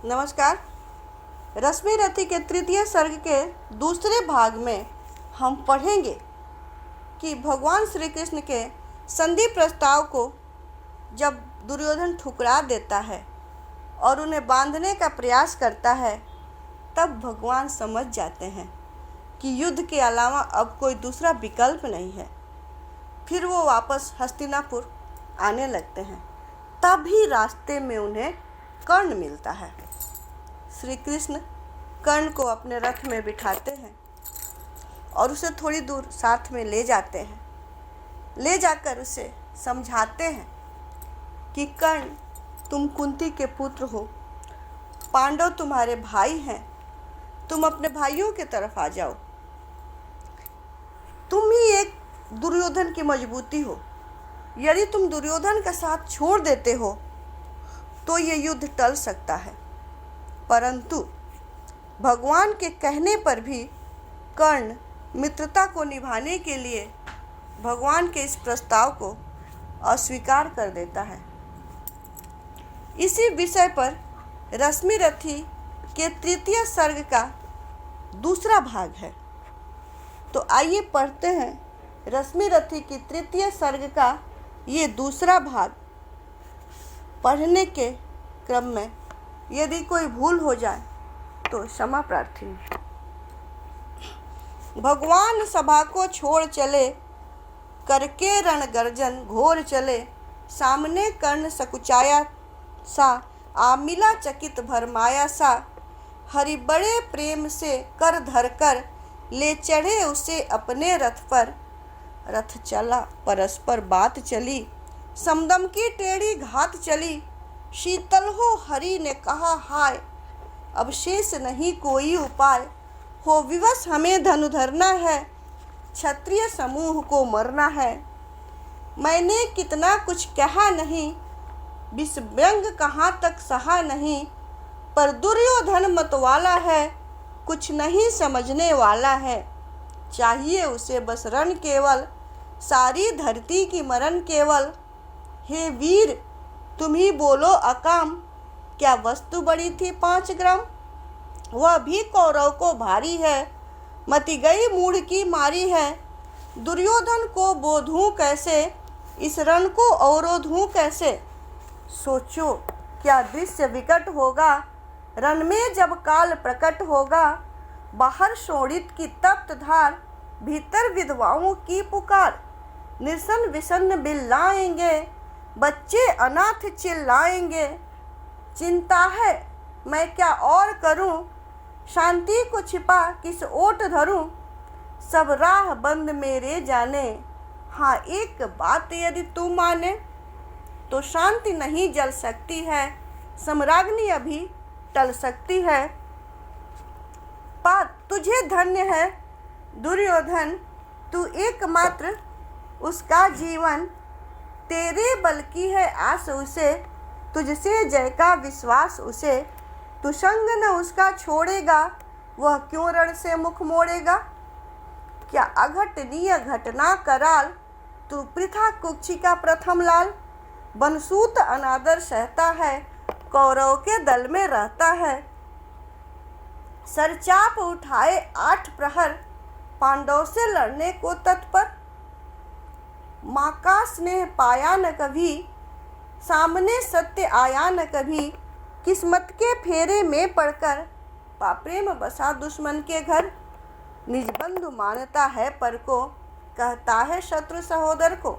नमस्कार। रश्मि रथी के तृतीय सर्ग के दूसरे भाग में हम पढ़ेंगे कि भगवान श्री कृष्ण के संधि प्रस्ताव को जब दुर्योधन ठुकरा देता है और उन्हें बांधने का प्रयास करता है, तब भगवान समझ जाते हैं कि युद्ध के अलावा अब कोई दूसरा विकल्प नहीं है। फिर वो वापस हस्तिनापुर आने लगते हैं। तभी रास्ते में उन्हें कर्ण मिलता है। श्री कृष्ण कर्ण को अपने रथ में बिठाते हैं और उसे थोड़ी दूर साथ में ले जाते हैं। ले जाकर उसे समझाते हैं कि कर्ण, तुम कुंती के पुत्र हो, पांडव तुम्हारे भाई हैं, तुम अपने भाइयों की तरफ आ जाओ। तुम ही एक दुर्योधन की मजबूती हो। यदि तुम दुर्योधन का साथ छोड़ देते हो तो ये युद्ध टल सकता है। परंतु भगवान के कहने पर भी कर्ण मित्रता को निभाने के लिए भगवान के इस प्रस्ताव को अस्वीकार कर देता है। इसी विषय पर रश्मि रथी के तृतीय सर्ग का दूसरा भाग है। तो आइए पढ़ते हैं रश्मि रथी की तृतीय सर्ग का ये दूसरा भाग। पढ़ने के क्रम में यदि कोई भूल हो जाए तो क्षमा प्रार्थी। भगवान सभा को छोड़ चले, करके रण गर्जन घोर चले, सामने कर्ण सकुचाया सा, आमिला चकित भरमाया सा, हरि बड़े प्रेम से कर धर कर, ले चढ़े उसे अपने रथ पर। रथ चला परस्पर बात चली, समदम की टेढ़ी घात चली, शीतल हो हरि ने कहा हाय, अब शेष नहीं कोई उपाय, हो विवश हमें धनु धरना है, क्षत्रिय समूह को मरना है। मैंने कितना कुछ कहा नहीं, विष व्यंग कहाँ तक सहा नहीं, पर दुर्योधन मतवाला है, कुछ नहीं समझने वाला है। चाहिए उसे बस रण केवल, सारी धरती की मरण केवल। हे वीर, तुम ही बोलो अकाम, क्या वस्तु बड़ी थी 5 ग्राम, वह भी कौरव को भारी है, मति गई मूढ़ की मारी है। दुर्योधन को बोधूं कैसे, इस रण को अवरोधूं कैसे। सोचो क्या दृश्य विकट होगा, रण में जब काल प्रकट होगा। बाहर शोणित की तप्त धार, भीतर विधवाओं की पुकार। निर्सन विषन्न बिल्लाएंगे, बच्चे अनाथ चिल्लाएंगे। चिंता है मैं क्या और करूं, शांति को छिपा किस ओट धरूं। सब राह बंद मेरे जाने, हाँ एक बात यदि तू माने, तो शांति नहीं जल सकती है, सम्राज्ञी अभी टल सकती है। बात तुझे धन्य है दुर्योधन, तू एकमात्र उसका जीवन, तेरे बल की है आस उसे, तुझसे जय का विश्वास उसे। तू संग न उसका छोड़ेगा, वह क्यों रण से मुख मोड़ेगा। क्या अघटनीय घटना कराल, तू पृथा कुक्षी का प्रथम लाल। बनसूत अनादर सहता है, कौरव के दल में रहता है। सरचाप उठाए 8 प्रहर, पांडव से लड़ने को तत्पर। माँ का स्नेह पाया न कभी, सामने सत्य आया न कभी। किस्मत के फेरे में पड़कर, पाप्रेम बसा दुश्मन के घर। निज बंधु मानता है पर को, कहता है शत्रु सहोदर को।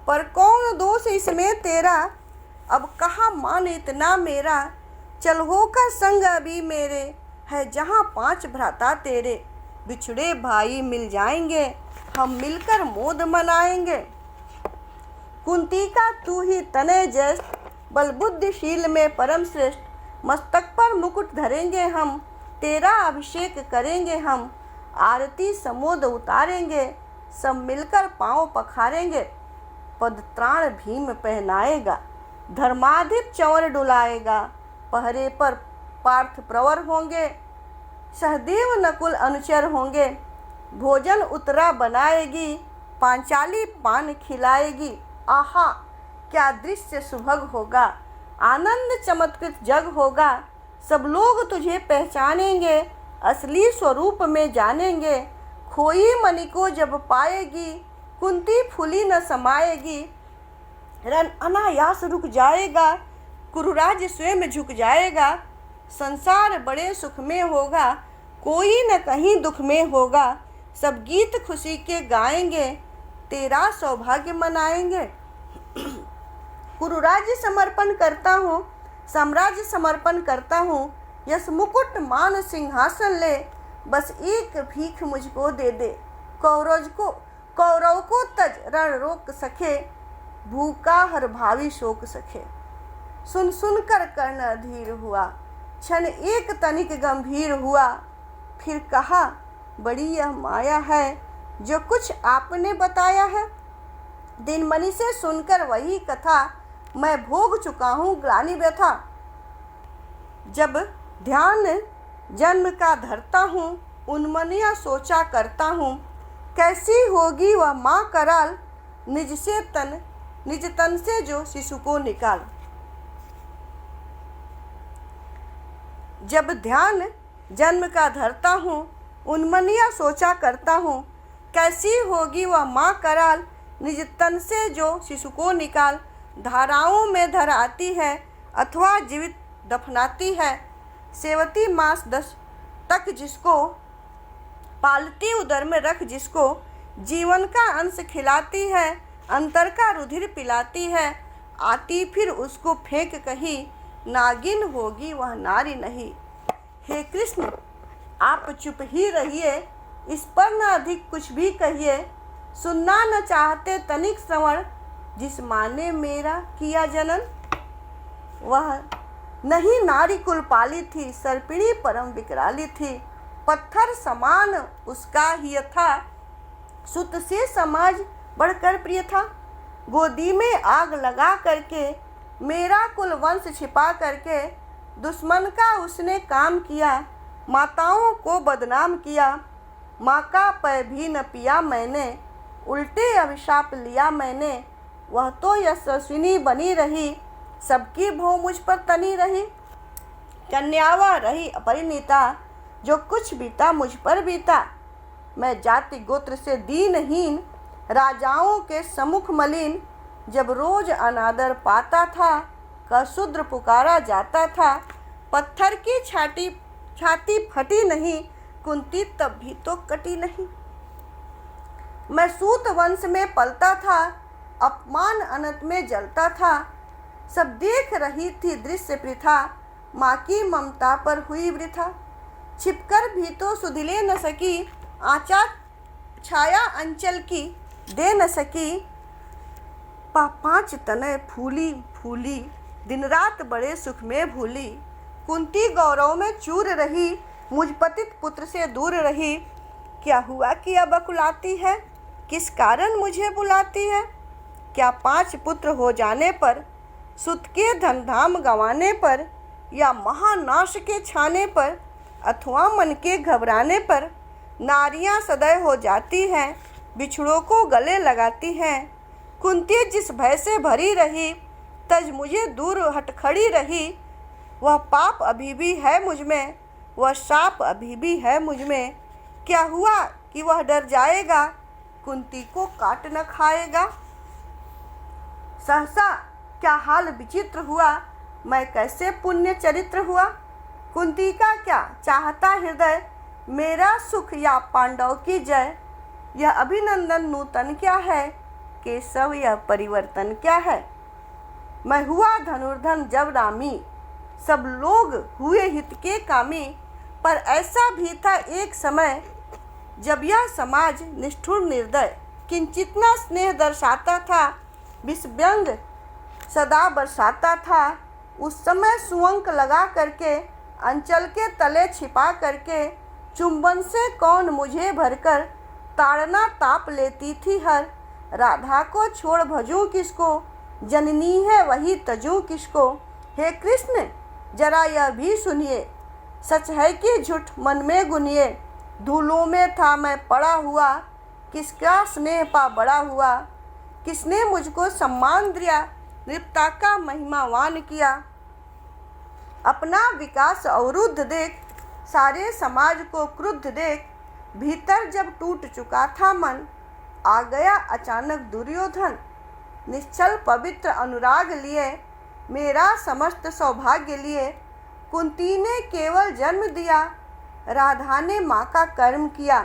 पर कौन दोष इसमें तेरा, अब कहाँ मान इतना मेरा। चल होकर संग अभी मेरे, है जहाँ 5 भ्राता तेरे। बिछड़े भाई मिल जाएंगे, हम मिलकर मोद मनाएंगे। कुंती का तू ही तनय ज्येष्ठ, बल बुद्धिशील में परम श्रेष्ठ। मस्तक पर मुकुट धरेंगे हम, तेरा अभिषेक करेंगे हम। आरती समोद उतारेंगे, सब मिलकर पांव पखारेंगे। पदत्राण भीम पहनाएगा, धर्माधिप चंवर डुलाएगा। पहरे पर पार्थ प्रवर होंगे, सहदेव नकुल अनुचर होंगे। भोजन उतरा बनाएगी, पांचाली पान खिलाएगी। आहा क्या दृश्य सुभग होगा, आनंद चमत्कृत जग होगा। सब लोग तुझे पहचानेंगे, असली स्वरूप में जानेंगे। खोई मणि को जब पाएगी, कुंती फूली न समाएगी। रण अनायास रुक जाएगा, कुरुराज स्वयं झुक जाएगा। संसार बड़े सुख में होगा, कोई न कहीं दुख में होगा। सब गीत खुशी के गाएंगे, तेरा सौभाग्य मनाएंगे। कुरुराज समर्पण करता हूँ, साम्राज्य समर्पण करता हूँ। यश मुकुट मान सिंहासन ले, बस एक भीख मुझको दे दे। कौरव को तज रण रोक सके, भूखा हर भावी शोक सके। सुन सुन कर कर्ण अधीर हुआ, क्षण एक तनिक गंभीर हुआ। फिर कहा, बड़ी यह माया है जो कुछ आपने बताया है। दिन मणि से सुनकर वही कथा, मैं भोग चुका हूँ ग्लानि व्यथा। जब ध्यान जन्म का धरता हूँ, उन्मनिया सोचा करता हूँ। कैसी होगी वह माँ कराल, निज तन से जो शिशु को निकाल। जब ध्यान जन्म का धरता हूँ, उन्मनिया सोचा करता हूँ। कैसी होगी वह माँ कराल, निज तन से जो शिशु को निकाल। धाराओं में धर आती है, अथवा जीवित दफनाती है। सेवती मास 10 तक जिसको, पालती उदर में रख जिसको। जीवन का अंश खिलाती है, अंतर का रुधिर पिलाती है। आती फिर उसको फेंक कहीं, नागिन होगी वह नारी नहीं। हे कृष्ण, आप चुप ही रहिए, इस पर न अधिक कुछ भी कहिए। सुनना न चाहते तनिक श्रवण, जिस माँ ने मेरा किया जनन। वह नहीं नारी कुल पाली थी, सर्पिणी परम विकराली थी। पत्थर समान उसका ही था, सुत से समाज बढ़कर प्रिय था। गोदी में आग लगा करके, मेरा कुल वंश छिपा करके। दुश्मन का उसने काम किया, माताओं को बदनाम किया। माँ का पैर भी न पिया मैंने, उल्टे अभिशाप लिया मैंने। वह तो यशस्विनी बनी रही, सबकी भौ मुझ पर तनी रही। कन्यावा रही अपरिणीता, जो कुछ बीता मुझ पर बीता। मैं जाति गोत्र से दीनहीन, राजाओं के सम्मुख मलिन। जब रोज अनादर पाता था, कशूद्र पुकारा जाता था। पत्थर की छाती फटी नहीं, कुंती तब भी तो कटी नहीं। मैं सूत वंश में पलता था, अपमान अनंत में जलता था। सब देख रही थी दृश्य प्रथा, माँ की ममता पर हुई वृथा। छिपकर भी तो सुधिले न सकी, आँचा छाया अंचल की दे न सकी। 5 तनय फूली फूली, दिन रात बड़े सुख में भूली। कुंती गौरव में चूर रही, मुझ पतित पुत्र से दूर रही। क्या हुआ कि अब अकुलाती है, किस कारण मुझे बुलाती है। क्या 5 पुत्र हो जाने पर, सुत के धन धाम गंवाने पर, या महानाश के छाने पर, अथवा मन के घबराने पर। नारियां सदैव हो जाती हैं, बिछड़ों को गले लगाती हैं। कुंती जिस भय से भरी रही, तज मुझे दूर हट खड़ी रही। वह पाप अभी भी है मुझ में, वह शाप अभी भी है मुझ में। क्या हुआ कि वह डर जाएगा, कुंती को काट न खाएगा। सहसा क्या हाल विचित्र हुआ, मैं कैसे पुण्य चरित्र हुआ। कुंती का क्या चाहता हृदय, मेरा सुख या पांडव की जय। यह अभिनंदन नूतन क्या है, केशव यह परिवर्तन क्या है। मैं हुआ धनुर्धन जब रामी, सब लोग हुए हित के कामी। पर ऐसा भी था एक समय, जब यह समाज निष्ठुर निर्दय किंचितना स्नेह दर्शाता था, विषव्यंग सदा बरसाता था। उस समय सुअंक लगा करके, अंचल के तले छिपा करके, चुंबन से कौन मुझे भरकर, ताड़ना ताप लेती थी हर। राधा को छोड़ भजूं किसको, जननी है वही तजूं किसको। हे कृष्ण, जरा यह भी सुनिए, सच है कि झूठ मन में गुनिए। धूलों में था मैं पड़ा हुआ, किसका स्नेह पा बड़ा हुआ। किसने मुझको सम्मान दिया, नृपता का महिमावान किया। अपना विकास अवरुद्ध देख, सारे समाज को क्रुद्ध देख, भीतर जब टूट चुका था मन, आ गया अचानक दुर्योधन। निश्चल पवित्र अनुराग लिए, मेरा समस्त सौभाग्य लिए, कुंती ने केवल जन्म दिया, राधा ने माँ का कर्म किया।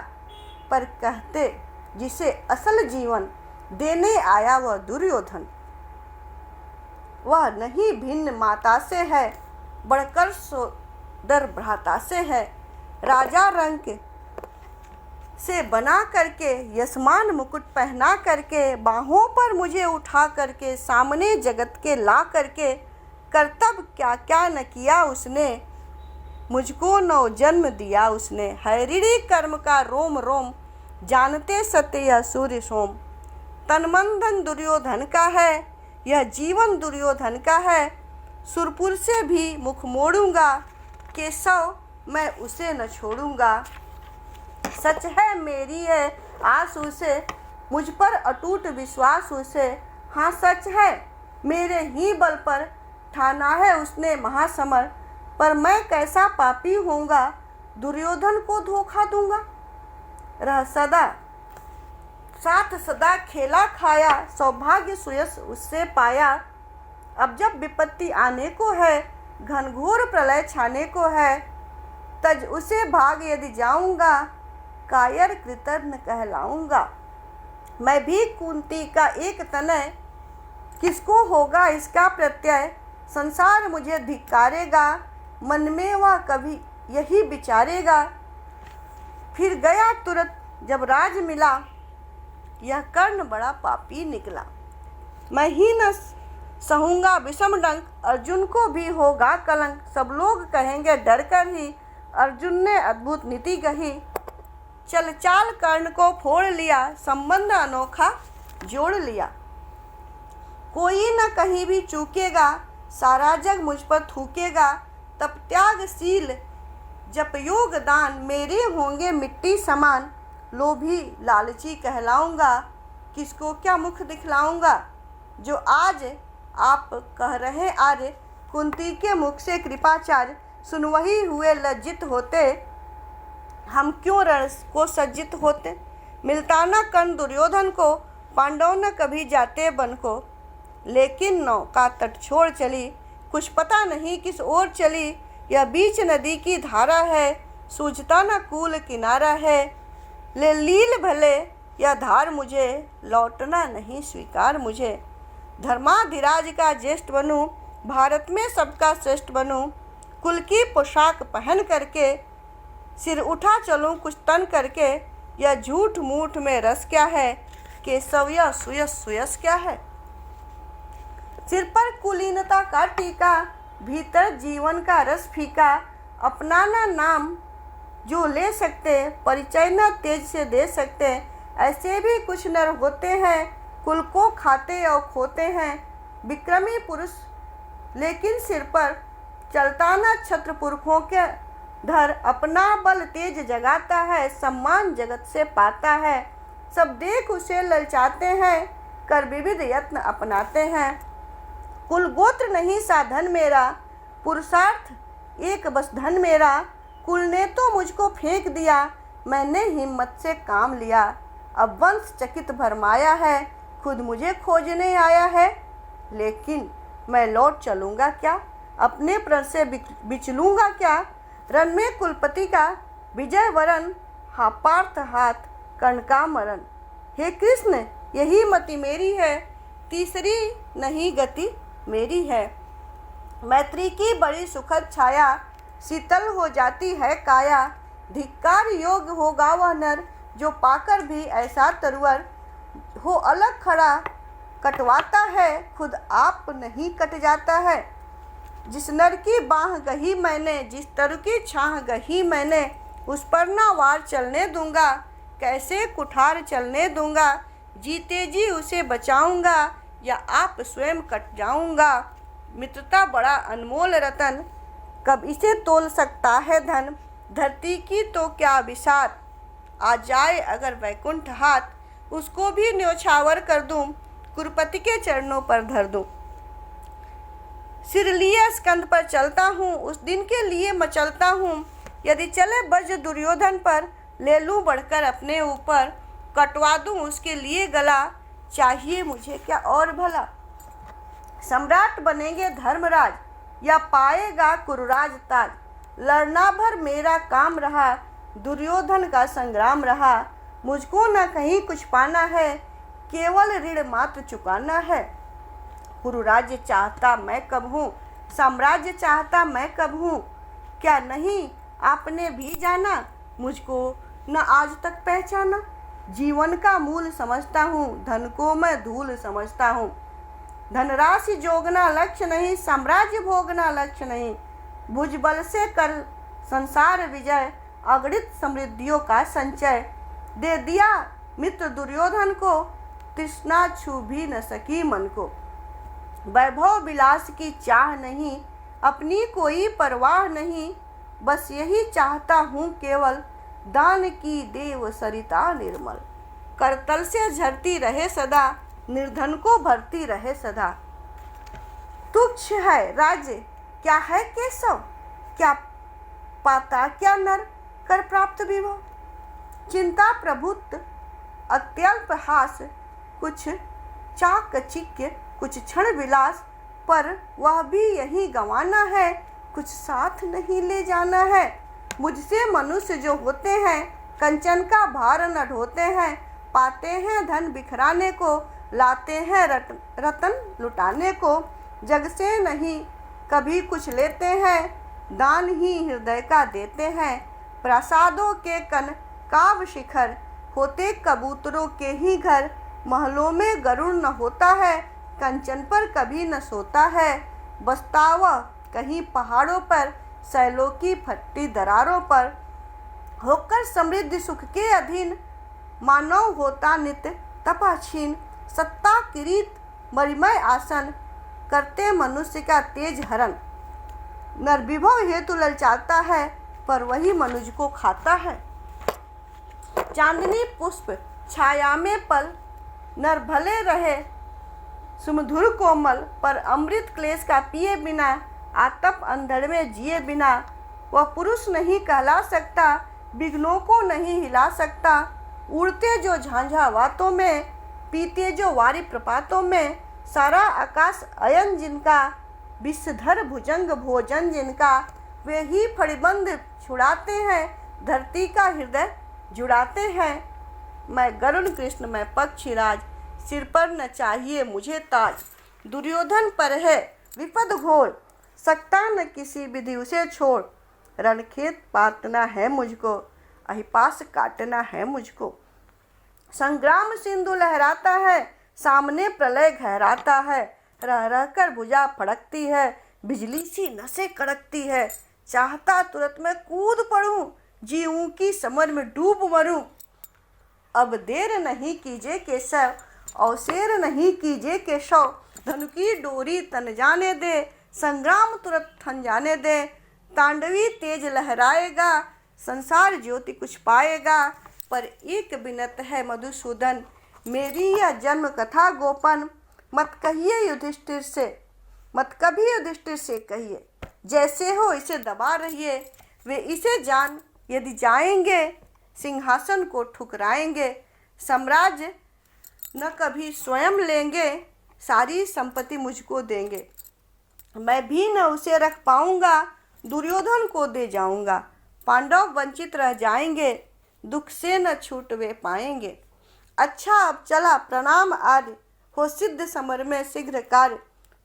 पर कहते जिसे असल जीवन देने आया वह दुर्योधन। वह नहीं भिन्न माता से है, बढ़कर सोदर भ्राता से है। राजा रंग से बना करके, यशमान मुकुट पहना करके, बाहों पर मुझे उठा करके, सामने जगत के ला करके, कर्तव्य क्या क्या न किया उसने, मुझको नौ जन्म दिया उसने। हैरिणी कर्म का रोम रोम, जानते सत्य यह सूर्य सोम। तनमंधन दुर्योधन का है, यह जीवन दुर्योधन का है। सुरपुर से भी मुख मोड़ूंगा, केशव मैं उसे न छोड़ूंगा। सच है मेरी है आस उसे, मुझ पर अटूट विश्वास उसे। हाँ सच है मेरे ही बल पर, ठाना है उसने महासमर। पर मैं कैसा पापी होऊंगा, दुर्योधन को धोखा दूंगा। रह सदा साथ सदा खेला खाया, सौभाग्य सुयस उससे पाया। अब जब विपत्ति आने को है, घनघोर प्रलय छाने को है, तज उसे भाग यदि जाऊंगा, कायर कृतज्ञ कहलाऊंगा। मैं भी कुंती का एक तनय, किसको होगा इसका प्रत्यय। संसार मुझे धिक्कारेगा, मन में वह कभी यही विचारेगा। फिर गया तुरंत जब राज मिला, यह कर्ण बड़ा पापी निकला। मैं ही न सहूंगा विषम डंक, अर्जुन को भी होगा कलंक। सब लोग कहेंगे डर कर ही, अर्जुन ने अद्भुत नीति कही। चल चाल कर्ण को फोड़ लिया, संबंध अनोखा जोड़ लिया। कोई न कहीं भी चूकेगा, सारा जग मुझ पर थूकेगा। तब त्यागशील जप योग दान, मेरे होंगे मिट्टी समान। लोभी लालची कहलाऊंगा, किसको क्या मुख दिखलाऊंगा। जो आज आप कह रहे आर्य, कुंती के मुख से कृपाचार्य। सुन वही हुए लज्जित होते, हम क्यों रण को सज्जित होते। मिलता न कर्ण दुर्योधन को, पांडव न कभी जाते बन को। लेकिन नौका तट छोड़ चली, कुछ पता नहीं किस ओर चली। यह बीच नदी की धारा है, सूझता न कूल किनारा है। ले लील भले यह धार मुझे, लौटना नहीं स्वीकार मुझे। धर्माधिराज का ज्येष्ठ बनूं, भारत में सबका श्रेष्ठ बनूं। कुल की पोशाक पहन करके, सिर उठा चलूं कुछ तन करके। यह झूठ मूठ में रस क्या है, केशव यह सुयस सुयस क्या है। सिर पर कुलीनता का टीका, भीतर जीवन का रस फीका। अपना ना नाम जो ले सकते, परिचय न तेज से दे सकते। ऐसे भी कुछ नर होते हैं, कुल को खाते और खोते हैं। विक्रमी पुरुष लेकिन सिर पर चलता न छत्र पुरखों के धर। अपना बल तेज जगाता है, सम्मान जगत से पाता है। सब देख उसे ललचाते हैं, कर विविध यत्न अपनाते हैं। कुल गोत्र नहीं साधन मेरा, पुरुषार्थ एक बस धन मेरा। कुल ने तो मुझको फेंक दिया, मैंने हिम्मत से काम लिया। अब वंश चकित भरमाया है, खुद मुझे खोजने आया है। लेकिन मैं लौट चलूँगा क्या, अपने प्रण से बिचलूँगा क्या। रण में कुलपति का विजय वरण, हा पार्थ हाथ कर्ण का मरण। हे कृष्ण यही मति मेरी है, तीसरी नहीं गति मेरी है। मैत्री की बड़ी सुखद छाया, शीतल हो जाती है काया। धिक्कार योग होगा वह नर, जो पाकर भी ऐसा तरुवर हो अलग खड़ा कटवाता है, खुद आप नहीं कट जाता है। जिस नर की बाह गही मैंने, जिस तरु की छाह गही मैंने, उस पर ना वार चलने दूंगा, कैसे कुठार चलने दूंगा। जीते जी उसे बचाऊंगा, या आप स्वयं कट जाऊंगा। मित्रता बड़ा अनमोल रतन, कब इसे तोल सकता है धन। धरती की तो क्या विसात, आ जाए अगर वैकुंठ हाथ, उसको भी न्योछावर कर दूं, कुरुपति के चरणों पर धर दूं। सिर लिए स्कंद पर चलता हूँ, उस दिन के लिए मचलता हूँ। यदि चले वज्र दुर्योधन पर, ले लूँ बढ़कर अपने ऊपर, कटवा दूँ उसके लिए गला, चाहिए मुझे क्या और भला। सम्राट बनेंगे धर्मराज, या पाएगा कुरुराज ताज, लड़ना भर मेरा काम रहा, दुर्योधन का संग्राम रहा। मुझको न कहीं कुछ पाना है, केवल ऋण मात्र चुकाना है। कुरुराज्य चाहता मैं कब हूँ, साम्राज्य चाहता मैं कब हूँ, क्या नहीं आपने भी जाना, मुझको न आज तक पहचाना। जीवन का मूल समझता हूँ, धन को मैं धूल समझता हूँ। धनराशि जोगना लक्ष्य नहीं, साम्राज्य भोगना लक्ष्य नहीं। भुजबल से कर संसार विजय, अगणित समृद्धियों का संचय। दे दिया मित्र दुर्योधन को, तृष्णा छू भी न सकी मन को। वैभव विलास की चाह नहीं, अपनी कोई परवाह नहीं। बस यही चाहता हूँ केवल, दान की देव सरिता निर्मल। करतल से झरती रहे सदा, निर्धन को भरती रहे सदा। तुच्छ है राज्य क्या है केशव, क्या पाता क्या नर कर प्राप्त विभव। चिंता प्रभुत्व अत्यल्प हास, कुछ चाकचिक्य कुछ क्षण विलास। पर वह भी यही गंवाना है, कुछ साथ नहीं ले जाना है। मुझसे मनुष्य जो होते हैं, कंचन का भार न ढोते हैं। पाते हैं धन बिखराने को, लाते हैं रतन लुटाने को। जग से नहीं कभी कुछ लेते हैं, दान ही हृदय का देते हैं। प्रासादों के कन काव शिखर, होते कबूतरों के ही घर। महलों में गरुड़ न होता है, कंचन पर कभी न सोता है। बसता वह कहीं पहाड़ों पर, सैलों की फट्टी दरारों पर। होकर समृद्धि सुख के अधीन, मानव होता नित्य तपाछीन। सत्ता किरीट मरिमय आसन, करते मनुष्य का तेज हरण। नर विभव हेतु ललचाता है, पर वही मनुज को खाता है। चांदनी पुष्प छाया में पल, नर भले रहे सुमधुर कोमल। पर अमृत क्लेश का पिए बिना, आतप अंधड़ में जिए बिना। वह पुरुष नहीं कहला सकता, विघ्नों को नहीं हिला सकता। उड़ते जो झांझा वातों में, पीते जो वारी प्रपातों में। सारा आकाश अयन जिनका, विषधर भुजंग भोजन जिनका। वे ही फड़िबंद छुड़ाते हैं, धरती का हृदय जुड़ाते हैं। मैं गरुड़ कृष्ण मैं पक्षीराज, सिर पर न चाहिए मुझे ताज। दुर्योधन पर है विपद घोर, सकता न किसी विधि उसे छोड़। रणखेत पातना है मुझको, अहिपास काटना है मुझको। संग्राम सिंधु लहराता है, सामने प्रलय गहराता है। रह रह कर भुजा फड़कती है, बिजली सी नसें कड़कती है। चाहता तुरंत मैं कूद पड़ूं, जीऊं की समर में डूब मरूं। अब देर नहीं कीजिए केशव, अवसेर नहीं कीजिए केशव। धनु की डोरी तन जाने दे, संग्राम तुरंत थन जाने दे। तांडवी तेज लहराएगा, संसार ज्योति कुछ पाएगा। पर एक बिनत है मधुसूदन, मेरी यह जन्म कथा गोपन। मत कहिए युधिष्ठिर से, मत कभी युधिष्ठिर से कहिए। जैसे हो इसे दबा रहिए, वे इसे जान यदि जाएंगे, सिंहासन को ठुकराएंगे। साम्राज्य न कभी स्वयं लेंगे, सारी संपत्ति मुझको देंगे। मैं भी न उसे रख पाऊंगा, दुर्योधन को दे जाऊंगा। पांडव वंचित रह जाएंगे, दुख से न छूट वे पाएंगे। अच्छा अब चला प्रणाम आर्य, हो सिद्ध समर में शीघ्र कार्य।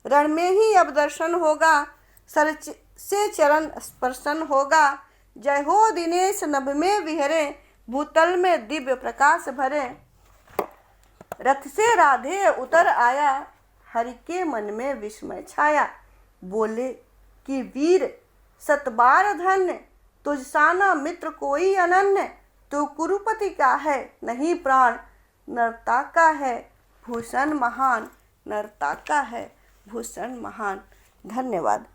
रण में ही अब दर्शन होगा, सर से चरण स्पर्शन होगा। जय हो दिनेश नभ में विहरे, भूतल में दिव्य प्रकाश भरे। रथ से राधे उतर आया, हरि के मन में विस्मय छाया। बोले कि वीर सतबार धन्य, तुझ साना मित्र कोई अनन्य। तू कुरुपति का है नहीं प्राण, नरता का है भूषण महान। नरता का है भूषण महान। धन्यवाद।